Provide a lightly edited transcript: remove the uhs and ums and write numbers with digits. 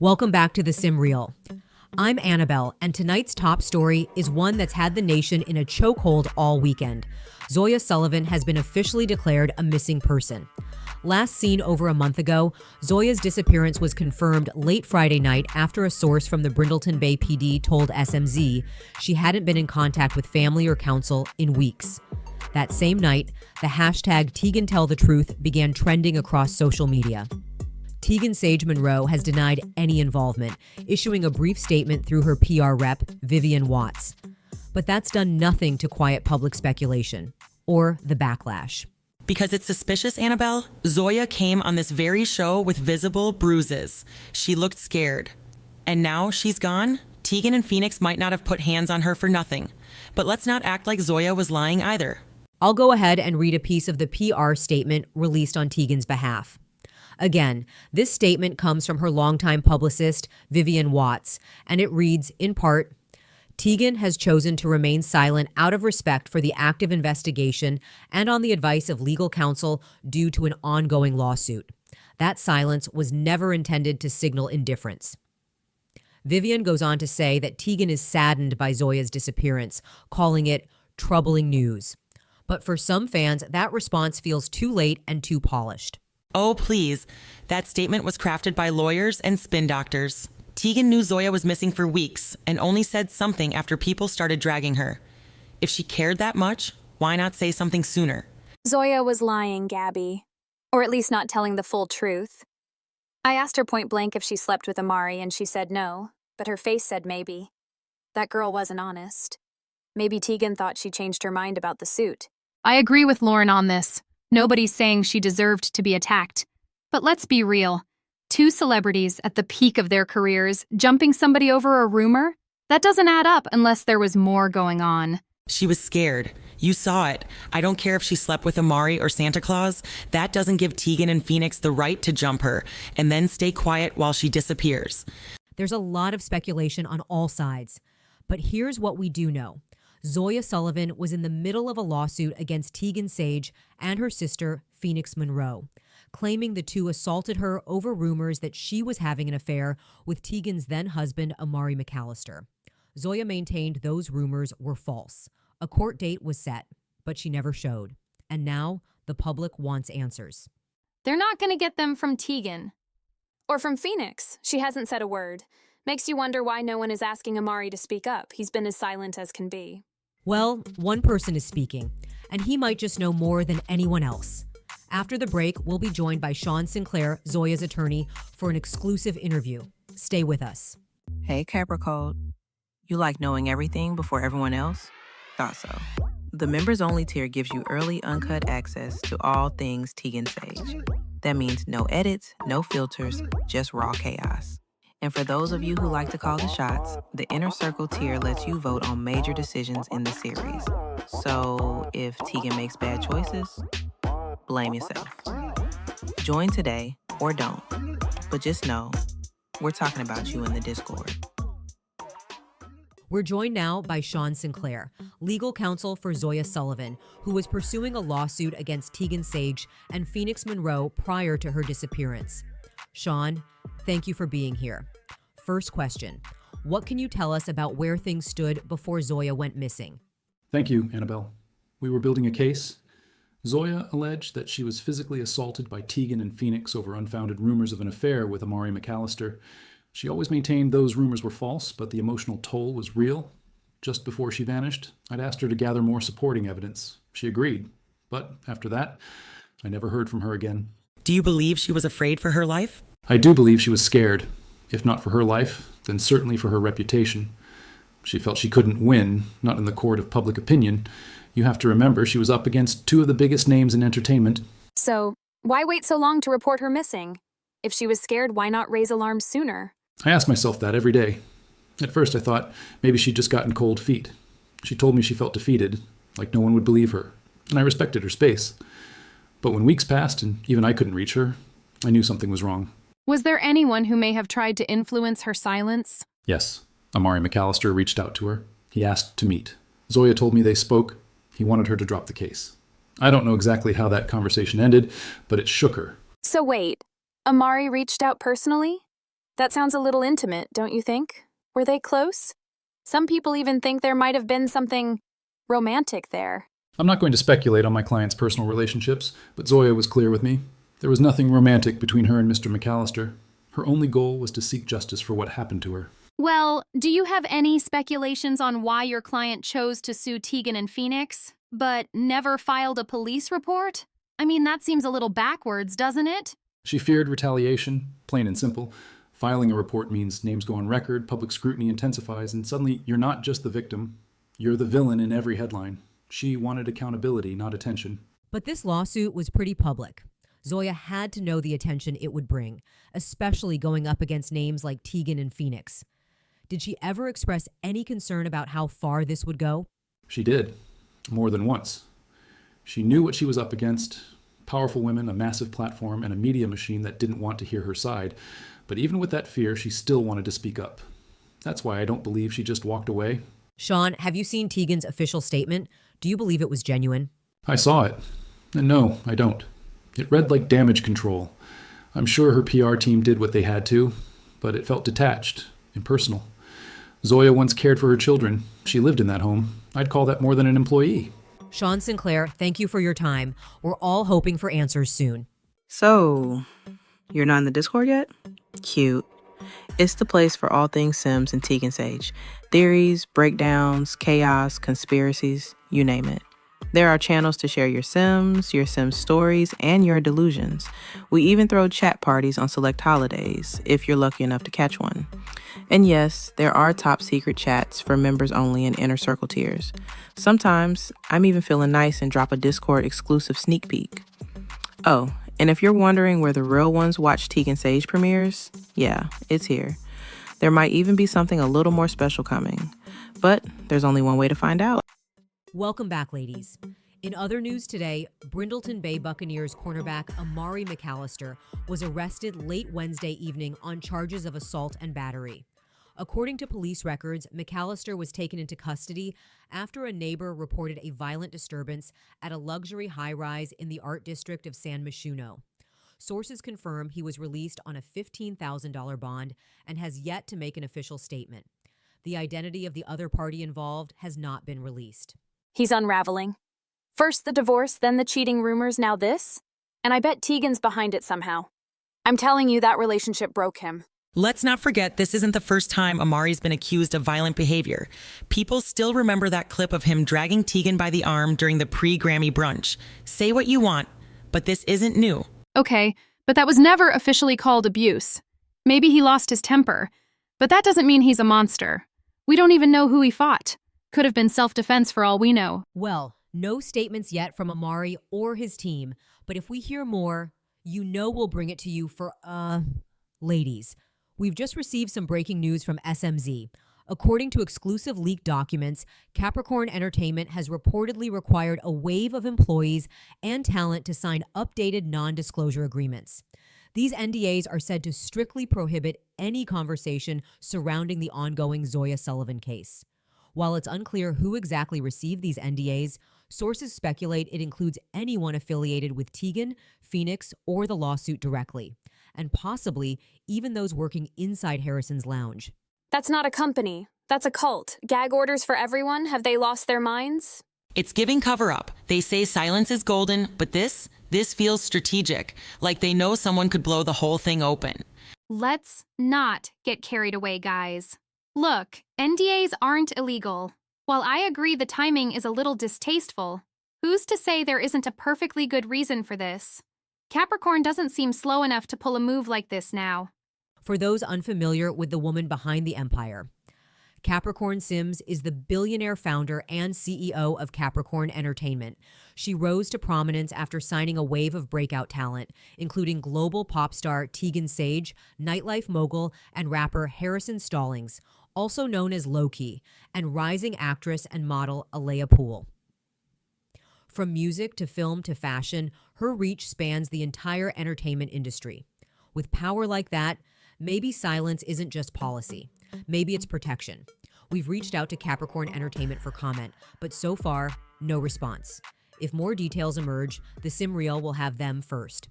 Welcome back to the Sim Reel. I'm Annabel, and tonight's top story is one that's had the nation in a chokehold all weekend. Zoya Sullivan has been officially declared a missing person. Last seen over a month ago, Zoya's disappearance was confirmed late Friday night after a source from the Brindleton Bay PD told SMZ she hadn't been in contact with family or counsel in weeks. That same night, the hashtag TeaganTellTheTruth began trending across social media. Teagan Saige Monroe has denied any involvement, issuing a brief statement through her PR rep, Vivian Watts. But that's done nothing to quiet public speculation, or the backlash. Because it's suspicious, Annabel, Zoya came on this very show with visible bruises. She looked scared. And now she's gone? Teagan and Phoenix might not have put hands on her for nothing. But let's not act like Zoya was lying either. I'll go ahead and read a piece of the PR statement released on Teagan's behalf. Again, this statement comes from her longtime publicist, Vivian Watts, and it reads, in part, Teagan has chosen to remain silent out of respect for the active investigation and on the advice of legal counsel due to an ongoing lawsuit. That silence was never intended to signal indifference. Vivian goes on to say that Teagan is saddened by Zoya's disappearance, calling it troubling news. But for some fans, that response feels too late and too polished. Oh, please. That statement was crafted by lawyers and spin doctors. Teagan knew Zoya was missing for weeks and only said something after people started dragging her. If she cared that much, why not say something sooner? Zoya was lying, Gabby. Or at least not telling the full truth. I asked her point blank if she slept with Amari and she said no, but her face said maybe. That girl wasn't honest. Maybe Teagan thought she changed her mind about the suit. I agree with Lauren on this. Nobody's saying she deserved to be attacked. But let's be real. Two celebrities at the peak of their careers jumping somebody over a rumor? That doesn't add up unless there was more going on. She was scared. You saw it. I don't care if she slept with Amari or Santa Claus. That doesn't give Teagan and Phoenix the right to jump her and then stay quiet while she disappears. There's a lot of speculation on all sides. But here's what we do know. Zoya Sullivan was in the middle of a lawsuit against Teagan Saige and her sister, Phoenix Monroe, claiming the two assaulted her over rumors that she was having an affair with Teagan's then-husband, Amari McAllister. Zoya maintained those rumors were false. A court date was set, but she never showed. And now the public wants answers. They're not going to get them from Teagan. Or from Phoenix. She hasn't said a word. Makes you wonder why no one is asking Amari to speak up. He's been as silent as can be. Well, one person is speaking, and he might just know more than anyone else. After the break, we'll be joined by Shawn Sinclair, Zoya's attorney, for an exclusive interview. Stay with us. Hey, Capricorn. You like knowing everything before everyone else? Thought so. The members-only tier gives you early, uncut access to all things Teagan Saige. That means no edits, no filters, just raw chaos. And for those of you who like to call the shots, the Inner Circle tier lets you vote on major decisions in the series. So if Teagan makes bad choices, blame yourself. Join today or don't, but just know we're talking about you in the Discord. We're joined now by Shawn Sinclair, legal counsel for Zoya Sullivan, who was pursuing a lawsuit against Teagan Saige and Phoenix Monroe prior to her disappearance. Shawn, thank you for being here. First question, what can you tell us about where things stood before Zoya went missing? Thank you, Annabel. We were building a case. Zoya alleged that she was physically assaulted by Teagan and Phoenix over unfounded rumors of an affair with Amari McAllister. She always maintained those rumors were false, but the emotional toll was real. Just before she vanished, I'd asked her to gather more supporting evidence. She agreed, but after that, I never heard from her again. Do you believe she was afraid for her life? I do believe she was scared. If not for her life, then certainly for her reputation. She felt she couldn't win, not in the court of public opinion. You have to remember she was up against two of the biggest names in entertainment. So, why wait so long to report her missing? If she was scared, why not raise alarms sooner? I ask myself that every day. At first I thought maybe she'd just gotten cold feet. She told me she felt defeated, like no one would believe her, and I respected her space. But when weeks passed and even I couldn't reach her, I knew something was wrong. Was there anyone who may have tried to influence her silence? Yes. Amari McAllister reached out to her. He asked to meet. Zoya told me they spoke. He wanted her to drop the case. I don't know exactly how that conversation ended, but it shook her. So wait, Amari reached out personally? That sounds a little intimate, don't you think? Were they close? Some people even think there might have been something romantic there. I'm not going to speculate on my client's personal relationships, but Zoya was clear with me. There was nothing romantic between her and Mr. McAllister. Her only goal was to seek justice for what happened to her. Well, do you have any speculations on why your client chose to sue Teagan and Phoenix, but never filed a police report? I mean, that seems a little backwards, doesn't it? She feared retaliation, plain and simple. Filing a report means names go on record, public scrutiny intensifies, and suddenly you're not just the victim, you're the villain in every headline. She wanted accountability, not attention. But this lawsuit was pretty public. Zoya had to know the attention it would bring, especially going up against names like Teagan and Phoenix. Did she ever express any concern about how far this would go? She did, more than once. She knew what she was up against. Powerful women, a massive platform, and a media machine that didn't want to hear her side. But even with that fear, she still wanted to speak up. That's why I don't believe she just walked away. Shawn, have you seen Teagan's official statement? Do you believe it was genuine? I saw it. And no, I don't. It read like damage control. I'm sure her PR team did what they had to, but it felt detached, impersonal. Zoya once cared for her children. She lived in that home. I'd call that more than an employee. Shawn Sinclair, thank you for your time. We're all hoping for answers soon. So, you're not in the Discord yet? Cute. It's the place for all things Sims and Teagan Saige. Theories, breakdowns, chaos, conspiracies, you name it. There are channels to share your Sim stories, and your delusions. We even throw chat parties on select holidays, if you're lucky enough to catch one. And yes, there are top secret chats for members only and inner circle tiers. Sometimes, I'm even feeling nice and drop a Discord exclusive sneak peek. Oh, and if you're wondering where the real ones watch Teagan Saige premieres, yeah, it's here. There might even be something a little more special coming. But there's only one way to find out. Welcome back, ladies. In other news today, Brindleton Bay Buccaneers cornerback Amari McAllister was arrested late Wednesday evening on charges of assault and battery. According to police records, McAllister was taken into custody after a neighbor reported a violent disturbance at a luxury high-rise in the art district of San Myshuno. Sources confirm he was released on a $15,000 bond and has yet to make an official statement. The identity of the other party involved has not been released. He's unraveling. First the divorce, then the cheating rumors, now this? And I bet Teagan's behind it somehow. I'm telling you, that relationship broke him. Let's not forget, this isn't the first time Amari's been accused of violent behavior. People still remember that clip of him dragging Teagan by the arm during the pre-Grammy brunch. Say what you want, but this isn't new. Okay, but that was never officially called abuse. Maybe he lost his temper, but that doesn't mean he's a monster. We don't even know who he fought. Could have been self-defense for all we know. Well, no statements yet from Amari or his team, but if we hear more, you know we'll bring it to you for, ladies. We've just received some breaking news from SMZ. According to exclusive leaked documents, Capricorn Entertainment has reportedly required a wave of employees and talent to sign updated non-disclosure agreements. These NDAs are said to strictly prohibit any conversation surrounding the ongoing Zoya Sullivan case. While it's unclear who exactly received these NDAs, sources speculate it includes anyone affiliated with Teagan, Phoenix, or the lawsuit directly, and possibly even those working inside Harrison's lounge. That's not a company. That's a cult. Gag orders for everyone? Have they lost their minds? It's giving cover-up. They say silence is golden, but this feels strategic, like they know someone could blow the whole thing open. Let's not get carried away, guys. Look, NDAs aren't illegal. While I agree the timing is a little distasteful, who's to say there isn't a perfectly good reason for this? Capricorn doesn't seem slow enough to pull a move like this now. For those unfamiliar with the woman behind the empire, Capricorn Sims is the billionaire founder and CEO of Capricorn Entertainment. She rose to prominence after signing a wave of breakout talent, including global pop star Teagan Saige, nightlife mogul and rapper Harrison Stallings, also known as Loki, and rising actress and model Alea Poole. From music to film to fashion, her reach spans the entire entertainment industry. With power like that, maybe silence isn't just policy. Maybe it's protection. We've reached out to Capricorn Entertainment for comment, but so far, no response. If more details emerge, the Sim Reel will have them first.